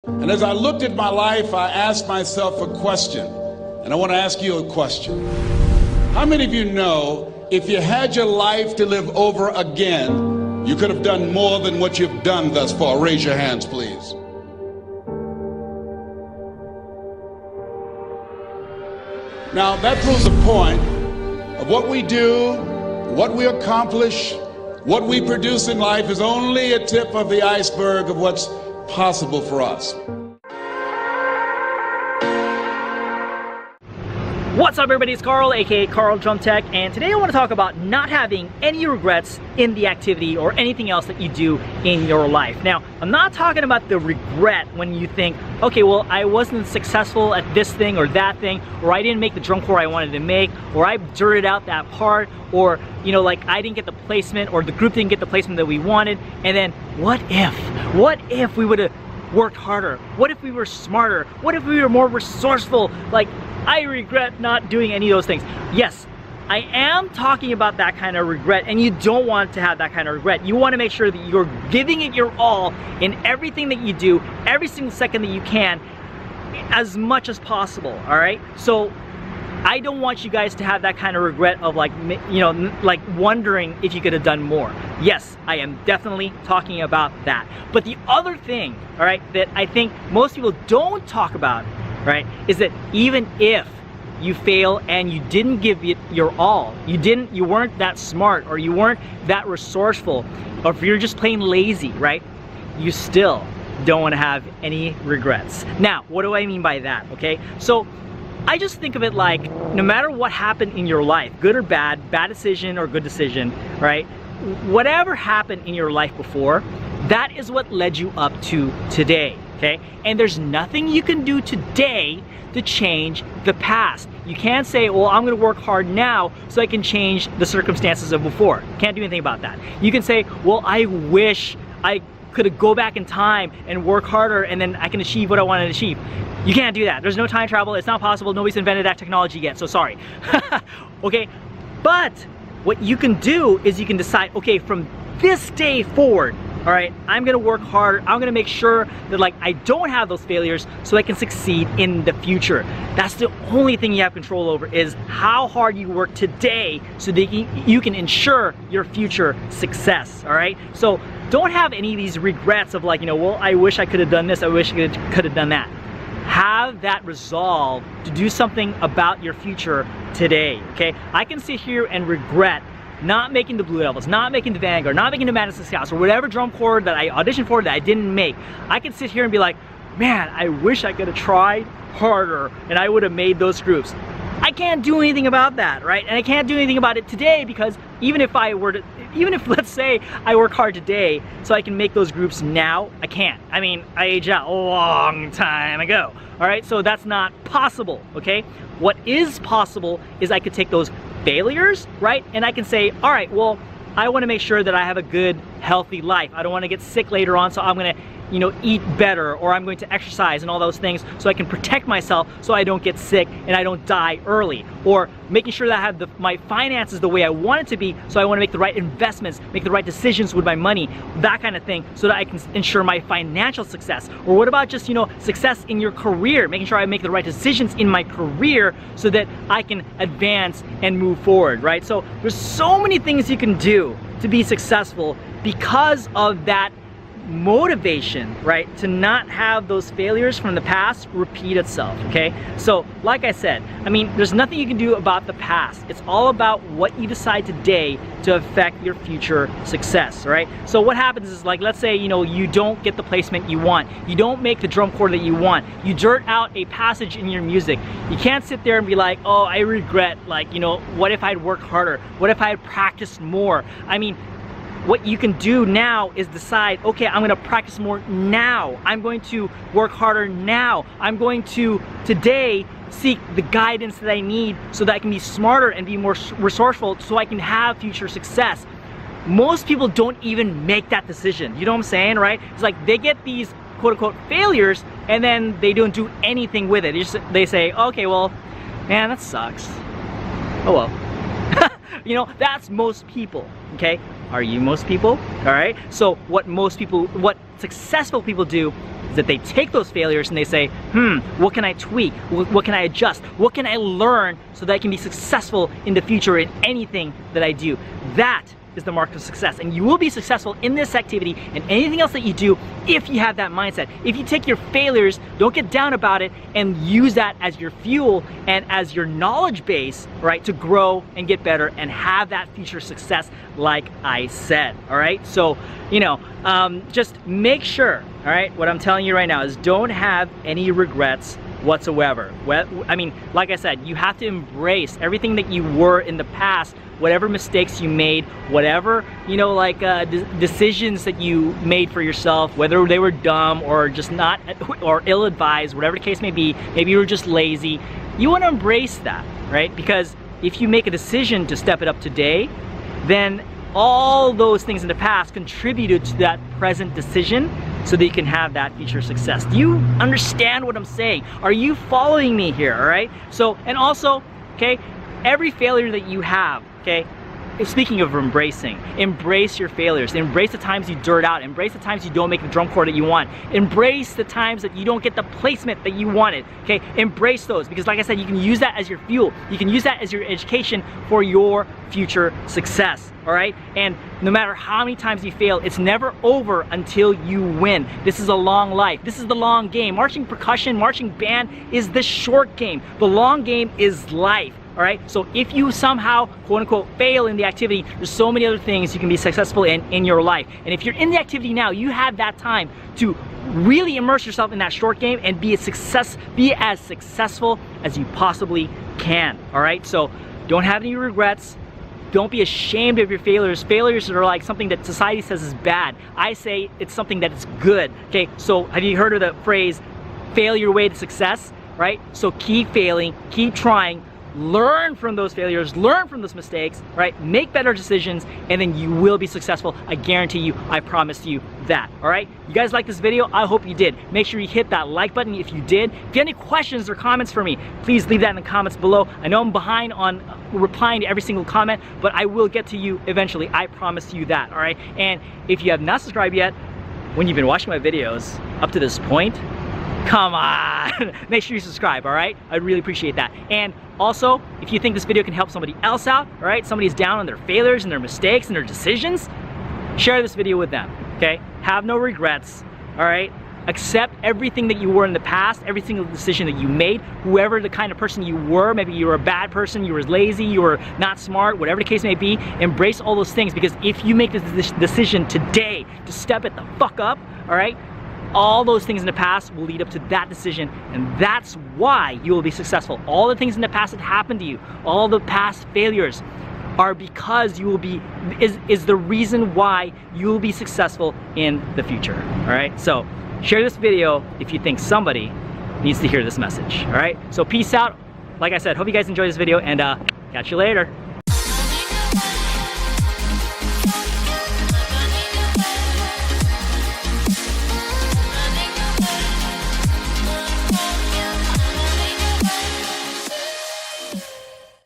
And as I looked at my life, I asked myself a question, and I want to ask you a question. How many of you know if you had your life to live over again, you could have done more than what you've done thus far? Raise your hands, please. Now, that proves the point of what we do, what we accomplish, what we produce in life is only a tip of the iceberg of what's possible for us. What's up everybody, it's Carl, aka Carl Drum Tech, and today I want to talk about not having any regrets in the activity or anything else that you do in your life. Now, I'm not talking about the regret when you think, okay, well, I wasn't successful at this thing or that thing, or I didn't make the drum corps I wanted to make, or I dirted out that part, or, you know, like I didn't get the placement, or the group didn't get the placement that we wanted, and then what if we would have worked harder? What if we were smarter? What if we were more resourceful? Like, I regret not doing any of those things. Yes, I am talking about that kind of regret, and you don't want to have that kind of regret. You want to make sure that you're giving it your all in everything that you do, every single second that you can, as much as possible, all right? So I don't want you guys to have that kind of regret of, like, you know, like wondering if you could have done more. Yes, I am definitely talking about that. But the other thing, all right, that I think most people don't talk about, right, is that even if you fail and you didn't give it your all, you weren't that smart, or you weren't that resourceful, or if you're just plain lazy, right, you still don't want to have any regrets. Now, what do I mean by that? Okay, so I just think of it like, no matter what happened in your life, good or bad decision or good decision, right, whatever happened in your life before, that is what led you up to today. Okay? And there's nothing you can do today to change the past. You can't say, well, I'm gonna work hard now so I can change the circumstances of before. Can't do anything about that. You can say, well, I wish I could go back in time and work harder and then I can achieve what I wanted to achieve. You can't do that. There's no time travel. It's not possible. Nobody's invented that technology yet, so sorry. Okay? But what you can do is you can decide, okay, from this day forward, all right, I'm gonna work hard. I'm gonna make sure that, like, I don't have those failures so I can succeed in the future. That's the only thing you have control over, is how hard you work today so that you can ensure your future success, all right? So don't have any of these regrets of, like, you know, well, I wish I could have done this, I wish I could have done that. Have that resolve to do something about your future today, okay? I can sit here and regret not making the Blue Devils, not making the Vanguard, not making the Madison Scouts, or whatever drum corps that I auditioned for that I didn't make. I can sit here and be like, man, I wish I could have tried harder and I would have made those groups. I can't do anything about that, right? And I can't do anything about it today, because even if let's say I work hard today so I can make those groups now, I can't. I mean, I aged out a long time ago, all right? So that's not possible, okay? What is possible is I could take those failures, right? And I can say, all right, well, I want to make sure that I have a good, healthy life. I don't want to get sick later on, so I'm going to, you know, eat better, or I'm going to exercise and all those things so I can protect myself so I don't get sick and I don't die early. Or making sure that I have my finances the way I want it to be, so I want to make the right investments, make the right decisions with my money, that kind of thing, so that I can ensure my financial success. Or what about just, you know, success in your career, making sure I make the right decisions in my career so that I can advance and move forward, right? So there's so many things you can do to be successful because of that motivation, right, to not have those failures from the past repeat itself, okay? So like I said, I mean, there's nothing you can do about the past. It's all about what you decide today to affect your future success, right? So what happens is, like, let's say, you know, you don't get the placement you want, you don't make the drum corps that you want, you dirt out a passage in your music. You can't sit there and be like, oh, I regret, like, you know, what if I'd worked harder? What if I had practiced more? I mean, what you can do now is decide, okay, I'm gonna practice more now. I'm going to work harder now. I'm going to today seek the guidance that I need so that I can be smarter and be more resourceful so I can have future success. Most people don't even make that decision. You know what I'm saying, right? It's like they get these quote unquote failures and then they don't do anything with it. They say, okay, well, man, that sucks. Oh well. You know, that's most people, okay? Are you most people? All right? So what successful people do is that they take those failures and they say, what can I tweak? What can I adjust? What can I learn so that I can be successful in the future in anything that I do? That is the mark of success, and you will be successful in this activity and anything else that you do if you have that mindset. If you take your failures, don't get down about it, and use that as your fuel and as your knowledge base, right, to grow and get better and have that future success like I said. All right, so just make sure, all right, what I'm telling you right now is don't have any regrets whatsoever. I mean, like I said, you have to embrace everything that you were in the past, whatever mistakes you made, whatever, decisions that you made for yourself, whether they were dumb or just not, or ill-advised, whatever the case may be, maybe you were just lazy. You want to embrace that, right? Because if you make a decision to step it up today, then all those things in the past contributed to that present decision so that you can have that future success. Do you understand what I'm saying? Are you following me here, all right? So, and also, okay, every failure that you have, okay, speaking of embracing, embrace your failures. Embrace the times you dirt out. Embrace the times you don't make the drum corps that you want. Embrace the times that you don't get the placement that you wanted, okay? Embrace those, because like I said, you can use that as your fuel. You can use that as your education for your future success, all right? And no matter how many times you fail, it's never over until you win. This is a long life. This is the long game. Marching percussion, marching band is the short game. The long game is life. All right, so if you somehow, quote unquote, fail in the activity, there's so many other things you can be successful in your life. And if you're in the activity now, you have that time to really immerse yourself in that short game and be as successful as you possibly can. All right, so don't have any regrets. Don't be ashamed of your failures. Failures are like something that society says is bad. I say it's something that is good. Okay, so have you heard of the phrase, fail your way to success, right? So keep failing, keep trying, learn from those failures, learn from those mistakes, right? Make better decisions, and then you will be successful. I guarantee you, I promise you that, all right? You guys like this video? I hope you did. Make sure you hit that like button if you did. If you have any questions or comments for me, please leave that in the comments below. I know I'm behind on replying to every single comment, but I will get to you eventually. I promise you that, all right? And if you have not subscribed yet, when you've been watching my videos up to this point, come on, make sure you subscribe, all right? I'd really appreciate that. And also, if you think this video can help somebody else out, all right? Somebody's down on their failures and their mistakes and their decisions, share this video with them, okay? Have no regrets, all right? Accept everything that you were in the past, every single decision that you made, whoever the kind of person you were. Maybe you were a bad person, you were lazy, you were not smart, whatever the case may be. Embrace all those things, because if you make this decision today to step it the fuck up, all right? All those things in the past will lead up to that decision, and that's why you will be successful. All the things in the past that happened to you, all the past failures are because you will be, is the reason why you will be successful in the future, all right? So share this video if you think somebody needs to hear this message, all right? So peace out. Like I said, hope you guys enjoyed this video, and catch you later.